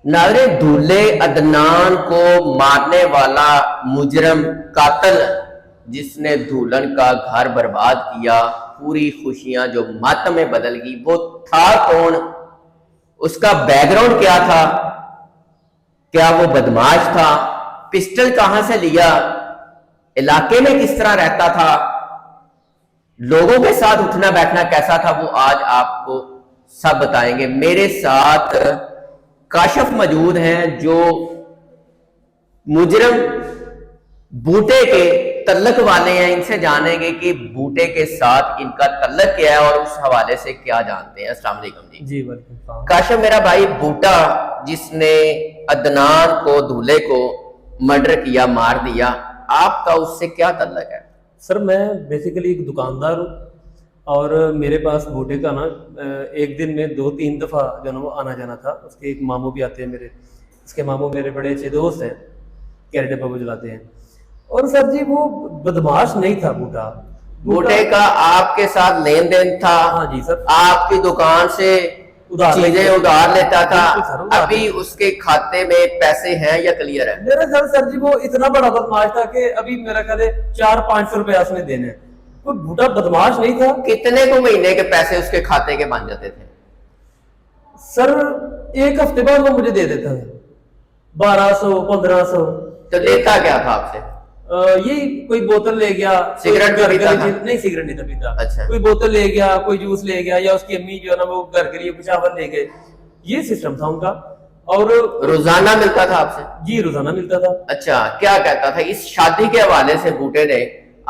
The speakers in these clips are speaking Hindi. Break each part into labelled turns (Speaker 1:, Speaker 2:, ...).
Speaker 1: नाज़रे, दूल्हे अदनान को मारने वाला मुजरम कातिल जिसने दुल्हन का घर बर्बाद किया, पूरी खुशियां जो मातम में बदल गई, वो था कौन? उसका बैकग्राउंड क्या था? क्या वो बदमाश था? पिस्टल कहां से लिया? इलाके में किस तरह रहता था? लोगों के साथ उठना बैठना कैसा था? वो आज आपको सब बताएंगे। मेरे साथ काशिफ मौजूद हैं जो मुजरम बूटे के तल्लक वाले हैं। इनसे जानेंगे कि बूटे के साथ इनका तल्लक क्या है और उस हवाले से क्या जानते हैं। अस्सलाम वालेकुम जी।
Speaker 2: जी वालेकुम।
Speaker 1: काशिफ, मेरा भाई बूटा जिसने अदनान को, दूल्हे को मर्डर किया, मार दिया, आपका उससे क्या तल्लक है?
Speaker 2: सर मैं बेसिकली एक दुकानदार हूँ और मेरे पास बूटे का ना एक दिन में 2-3 दफ़ा जो ना वो आना जाना था। उसके एक मामू भी आते हैं मेरे, उसके मामू मेरे बड़े अच्छे दोस्त हैं, कैरेटे पर वो चलाते हैं। और सर जी वो बदमाश नहीं था बूटा।
Speaker 1: बूटे का आपके साथ लेन देन था?
Speaker 2: हाँ जी सर।
Speaker 1: आपकी दुकान से चीजें उधार लेता था? अभी उसके खाते में पैसे हैं या क्लियर है?
Speaker 2: मेरा ख्याल सर जी वो इतना बड़ा बदमाश था कि अभी मेरा ख्याल है 400-500 रुपया उसने देने हैं। कोई बूटा बदमाश नहीं था।
Speaker 1: कितने को महीने के पैसे उसके खाते के बन जाते थे?
Speaker 2: सर एक हफ्ते बाद वो मुझे दे देता है 1200-1500।
Speaker 1: तो देता क्या था आपसे?
Speaker 2: यही कोई बोतल ले गया,
Speaker 1: सिगरेट भी पीता था?
Speaker 2: नहीं सिगरेट नहीं था पीता।
Speaker 1: अच्छा।
Speaker 2: कोई बोतल ले गया, कोई जूस ले गया, या उसकी अम्मी जो है ना वो घर के लिए कुछ चावल ले गए। ये सिस्टम था उनका। और
Speaker 1: रोजाना मिलता था आपसे?
Speaker 2: जी रोजाना मिलता था।
Speaker 1: अच्छा, क्या कहता था? इस शादी के हवाले से बूटे ने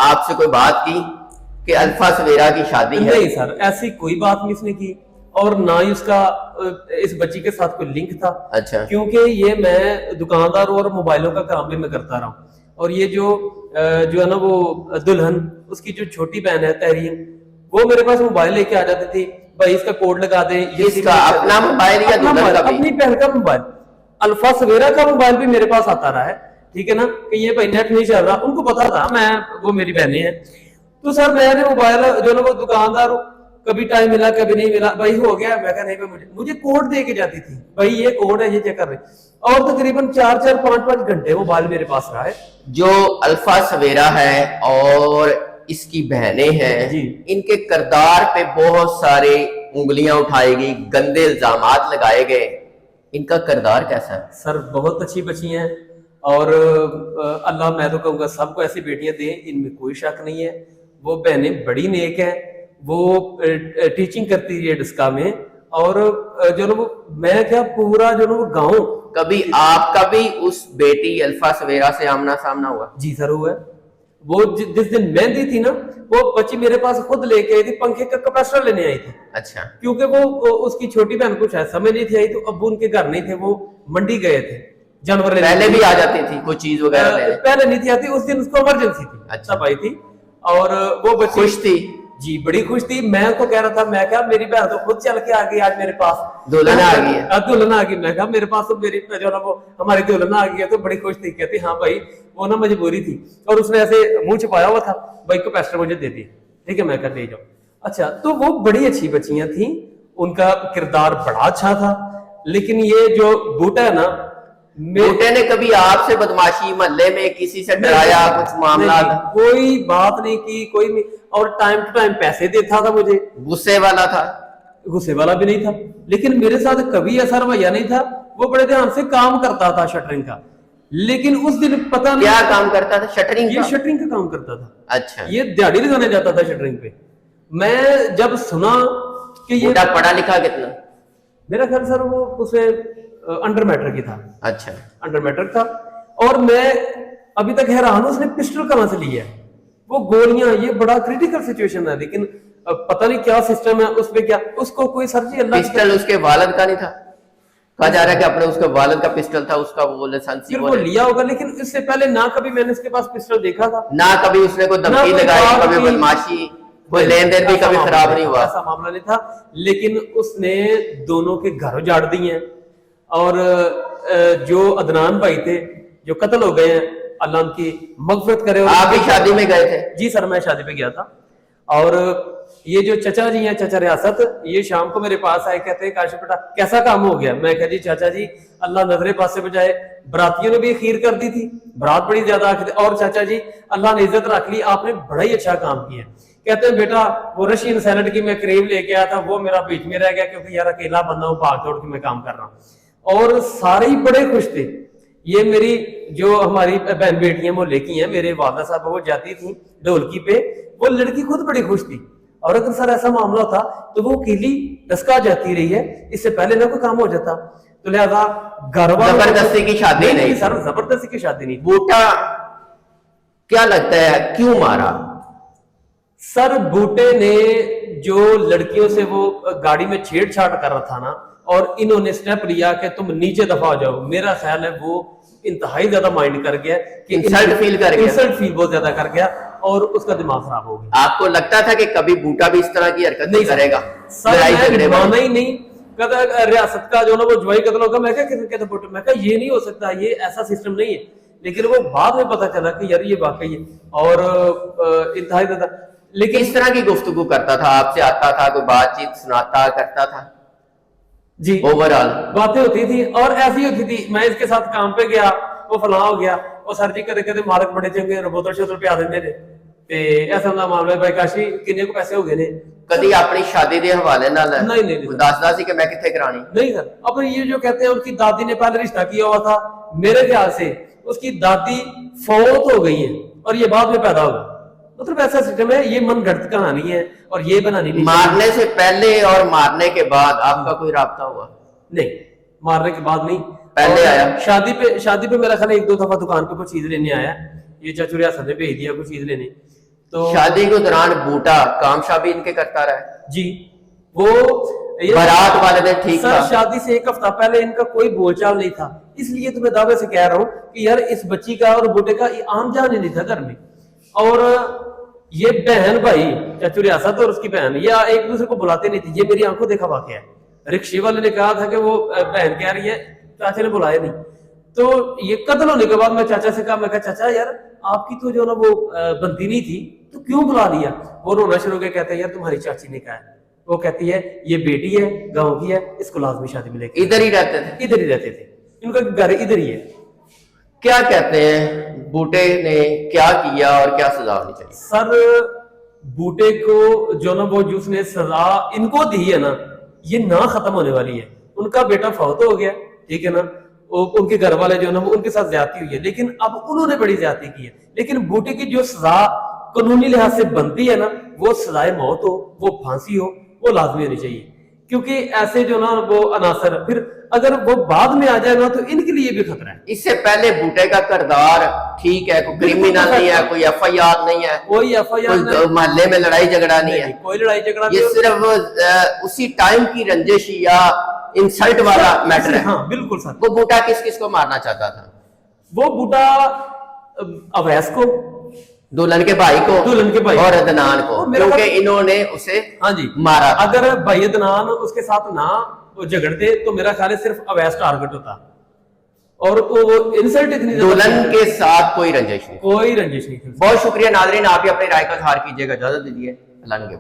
Speaker 1: आपसे कोई बात की कि अल्फा सवेरा की शादी है?
Speaker 2: नहीं सर, ऐसी कोई बात नहीं इसने की और ना ही उसका इस बच्ची के साथ कोई लिंक था।
Speaker 1: अच्छा।
Speaker 2: क्योंकि ये मैं दुकानदार हूं और मोबाइलों का काम भी मैं करता रहा हूँ। और ये जो है ना वो दुल्हन, उसकी जो छोटी बहन है तहरीन, वो मेरे पास मोबाइल लेके आ जाती थी, भाई इसका कोड लगा दे।
Speaker 1: इसका अपना मोबाइल या दुल्हन का भी?
Speaker 2: अपनी बहन का मोबाइल, अल्फा सवेरा का मोबाइल भी मेरे पास आता रहा है। ठीक है ना, कि ये भाई नेट नहीं चल रहा, उनको पता था मैं, वो मेरी बहनें हैं। तो सर मैंने मोबाइल जो ना वो दुकानदार, कभी टाइम मिला कभी नहीं मिला, भाई हो गया, मैं कहा नहीं भाई, मुझे कोड दे के जाती थी, भाई ये कोड है, ये चेक कर रहे। और तकरीबन 4-4, 5-5 घंटे मोबाइल मेरे पास रहा है।
Speaker 1: जो अल्फा सवेरा है और इसकी बहनें हैं
Speaker 2: जी,
Speaker 1: इनके किरदार पे बहुत सारे उंगलियां उठाई गई, गंदे इल्जामात लगाए गए। इनका किरदार कैसा है?
Speaker 2: सर बहुत अच्छी बच्ची हैं और अल्लाह, मैं तो कहूँगा सबको ऐसी बेटियां दें, इनमें कोई शक नहीं है। वो बहनें बड़ी नेक है, वो टीचिंग करती है डिस्का में। और जो ना वो मैं क्या पूरा जो ना वो गाँव।
Speaker 1: कभी आपका भी उस बेटी अल्फा सवेरा से आमना सामना हुआ?
Speaker 2: जी सर हुआ है। वो जिस दिन मेहंदी थी ना, वो बच्ची मेरे पास खुद लेके आई थी, पंखे का कैपेसिटर लेने आई थी।
Speaker 1: अच्छा।
Speaker 2: क्योंकि वो उसकी छोटी बहन कुछ है समय नहीं थी आई, तो अब्बू उनके घर नहीं थे, वो मंडी गए थे जानवर।
Speaker 1: पहले भी आ जाती थी कोई चीज वगैरह लेने?
Speaker 2: पहले नहीं थी आती, उस दिन उसको इमरजेंसी थी।
Speaker 1: अच्छा।
Speaker 2: तब आई थी और वो बच्ची
Speaker 1: खुश थी?
Speaker 2: जी बड़ी खुश थी। मैं तो कह रहा था, मैं क्या मेरी बहन तो खुद चल के आ गई आज मेरे पास,
Speaker 1: दुल्हन आ गई है।
Speaker 2: दुल्हन आ गई। मैं कहा मेरे पास तो मेरी जो ना वो हमारी दुल्हन आ गई है, तो बड़ी खुश थी। कहती हाँ भाई वो ना मजबूरी थी। और उसने ऐसे मुंह छुपाया हुआ था, भाई को कैपेसिटर मुझे दे दी। ठीक है, मैं कर ले जाओ। अच्छा, तो वो बड़ी अच्छी बच्चियां थी, उनका किरदार बड़ा अच्छा था। लेकिन ये जो बूटा है ना,
Speaker 1: बूटे ने कभी आपसे बदमाशी, मोहल्ले में किसी से डराया, कुछ मामला?
Speaker 2: कोई बात नहीं की, कोई नहीं। और टाइम टू टाइम पैसे देता था मुझे।
Speaker 1: गुस्से वाला था?
Speaker 2: गुस्से वाला भी नहीं था, लेकिन मेरे साथ कभी ऐसा रवैया नहीं था। वो बड़े ध्यान से काम करता था शटरिंग का। लेकिन उस दिन पता नहीं
Speaker 1: क्या काम करता था? शटरिंग?
Speaker 2: ये शटरिंग का काम करता था।
Speaker 1: अच्छा।
Speaker 2: ये दिहाड़ी लगाने जाता था शटरिंग पे। मैं जब सुना कि ये
Speaker 1: पढ़ा लिखा कितना?
Speaker 2: मेरा ख्याल सर वो उसे अंडर मैट्रिक की था।
Speaker 1: अच्छा,
Speaker 2: अंडर मैट्रिक था। और मैं अभी तक हैरान हूं उसने पिस्टल कहां से लिया है, वो गोलियां। ये बड़ा क्रिटिकल सिचुएशन है, लेकिन पता नहीं क्या सिस्टम है उस पे, क्या उसको कोई सर जी अल्लाह।
Speaker 1: पिस्टल उसके वालिद का नहीं था? कहा जा रहा है कि अपने उसके वालिद का पिस्टल था, उसका वो लाइसेंस
Speaker 2: वो लिया होगा। लेकिन इससे पहले ना कभी मैंने इसके पास पिस्टल देखा था,
Speaker 1: ना कभी उसने कोई धमकी लगाई, कभी बदमाशी, कोई लेन देन भी कभी खराब नहीं हुआ?
Speaker 2: ऐसा मामला नहीं था। लेकिन उसने दोनों के घर उजाड़ दिए हैं। और जो अदनान भाई थे जो कत्ल हो गए हैं, अल्लाह उनकी मगफिरत करे।
Speaker 1: आप भी शादी में गए थे?
Speaker 2: जी सर, मैं शादी पे गया था। और ये जो चचा जी हैं, चचा रियासत, ये शाम को मेरे पास आए, कहते हैं काशिफ बेटा कैसा काम हो गया। मैं कहा जी चाचा जी अल्लाह नजरे पास से बजाए, बरातियों ने भी खीर कर दी थी, बारात बड़ी ज्यादा आ गई, और चाचा जी अल्लाह ने इज्जत रख ली, आपने बड़ा ही अच्छा काम किया। कहते हैं बेटा वो रशियन सैलड की मैं क्रीम लेके आया था, वो मेरा बीच में रह गया, क्योंकि यार अकेला बंदा हूं, भाग दौड़ के मैं काम कर रहा हूँ। और सारे ही बड़े खुश थे। ये मेरी जो हमारी बहन बेटियां मोहल्ले की हैं, मेरे वादा साहब, वो जाती थी ढोलकी पे, वो लड़की खुद बड़ी खुश थी। और अगर सर ऐसा मामला था तो वो अकेली दसका जाती रही है, इससे पहले ना कोई काम हो जाता। तो लिहाजा घर वालों
Speaker 1: जबरदस्ती की शादी नहीं
Speaker 2: सर, जबरदस्ती की शादी नहीं।
Speaker 1: बूटा क्या लगता है क्यों मारा?
Speaker 2: सर बूटे ने जो लड़कियों से वो गाड़ी में छेड़छाड़ कर रहा था ना, और इन्होंने स्टेप लिया कि तुम नीचे दफा हो जाओ, मेरा ख्याल है वो इंतहाई ज्यादा माइंड कर गया कि
Speaker 1: इंसल्ट फील कर गया,
Speaker 2: इंसल्ट फील बहुत ज्यादा कर गया, और उसका दिमाग खराब हो गया।
Speaker 1: आपको लगता था कि कभी बूटा भी इस तरह की हरकत नहीं करेगा? लड़ाई झगड़े
Speaker 2: माना ही नहीं, कहता रियासत का जो ना वो जवाई कत्ल होगा। मैं क्या बूटे, मैं कहा ये नहीं हो सकता, ये ऐसा सिस्टम नहीं है। लेकिन वो बाद में पता चला कि यार ये वाकई है, और इंतहाई ज्यादा।
Speaker 1: लेकिन इस तरह की गुफ्तगू करता था आपसे, आता था कोई बातचीत सुनाता करता था
Speaker 2: जी,
Speaker 1: ओवरऑल
Speaker 2: बातें होती थी और ऐसी होती थी। मैं इसके साथ काम पे गया, वो फलां हो गया, और सर जी कदे कदे मार्क बड़े चंगे बोतल शोतल पे आ देंगे ने, ते ऐसा होंदा मामला भाई काशी किन्ने को पैसे हो गए ने।
Speaker 1: कभी अपनी शादी के हवाले नाल
Speaker 2: नहीं
Speaker 1: दसदा सी कि मैं किथे करानी?
Speaker 2: नहीं सर। अब ये जो कहते हैं उनकी दादी ने पहले रिश्ता किया हुआ था, मेरे ख्याल से उसकी दादी फौत हो गई है और ये बाद में पैदा होगा। मतलब ऐसा सिस्टम है, ये मन घड़त कहानी है और ये बनानी नहीं।
Speaker 1: मारने से पहले और मारने के बाद आपका कोई राब्ता हुआ?
Speaker 2: नहीं, मारने के बाद नहीं,
Speaker 1: पहले आया।
Speaker 2: शादी पे मेरा ख्याल एक दो दफा दुकान पे कुछ चीज लेने आया, ये चाचू रियासत ने भेज दिया कुछ चीज लेने। तो
Speaker 1: शादी के दौरान बूटा काम शादी इनके करता रहा
Speaker 2: जी, वो
Speaker 1: बारात वाले दिन ठीक
Speaker 2: सर
Speaker 1: था।
Speaker 2: शादी से एक हफ्ता पहले इनका कोई बोलचाल नहीं था, इसलिए तो मैं दावे से कह रहा हूँ कि यार इस बच्ची का और बूटे का आम जान ही नहीं था घर में। और ये बहन भाई चाचू रियासत और उसकी बहन या एक दूसरे को बुलाते नहीं थे, ये मेरी आंखों देखा वाकया है। रिक्शे वाले ने कहा था कि वो बहन कह रही है, चाचा ने बुलाया नहीं। तो ये कत्ल होने के बाद मैं चाचा से कहा, मैं कहा चाचा यार आपकी तो जो ना वो बनती नहीं थी, तो क्यों बुला लिया? वो रोना शुरू हो गया, कहते हैं यार तुम्हारी चाची ने कहा है। वो कहती है ये बेटी है, गांव की है, इसको लाजमी शादी मिलेगी।
Speaker 1: इधर ही रहते थे?
Speaker 2: इधर ही रहते थे, इनका घर इधर ही है।
Speaker 1: क्या कहते हैं बूटे ने क्या किया और क्या सजा होनी चाहिए?
Speaker 2: सर बूटे को जो ना वो जिसने सजा इनको दी है ना, ये ना खत्म होने वाली है। उनका बेटा फौत हो गया, ठीक है ना, उनके घर वाले जो ना वो उनके साथ ज्यादती हुई है, लेकिन अब उन्होंने बड़ी ज्यादती की है। लेकिन बूटे की जो सजा कानूनी लिहाज से बनती है ना, वो सजाए मौत हो, वो फांसी हो, वो लाजमी होनी चाहिए। क्योंकि ऐसे जो ना वो अनासर फिर अगर वो बाद में आ जाए ना, तो इनके लिए भी खतरा है।
Speaker 1: इससे पहले बूटे का किरदार ठीक है, कोई क्रिमिनल नहीं है, कोई FIR नहीं है,
Speaker 2: कोई FIR
Speaker 1: मोहल्ले में लड़ाई झगड़ा नहीं है,
Speaker 2: कोई लड़ाई झगड़ा,
Speaker 1: ये सिर्फ उसी टाइम की रंजिश या इंसल्ट वाला मैटर है।
Speaker 2: हाँ बिल्कुल सर।
Speaker 1: वो बूटा किस किस को मारना चाहता था?
Speaker 2: वो बूटा अवैस को,
Speaker 1: दुल्हन के भाई को,
Speaker 2: दुल्हन के भाई
Speaker 1: और अदनान को, क्योंकि इन्होंने उसे
Speaker 2: हाँ जी
Speaker 1: मारा।
Speaker 2: अगर भाई अदनान उसके साथ ना वो झगड़ते तो मेरा ख्याल है सिर्फ अवैस टारगेट होता, और वो इंसल्ट इतनी
Speaker 1: दुल्हन के साथ कोई रंजिश नहीं,
Speaker 2: कोई रंजिश नहीं थी।
Speaker 1: बहुत शुक्रिया नाजरीन, आप भी अपनी राय का इजहार कीजिएगा। इजाजत दीजिए, अल्लाह ने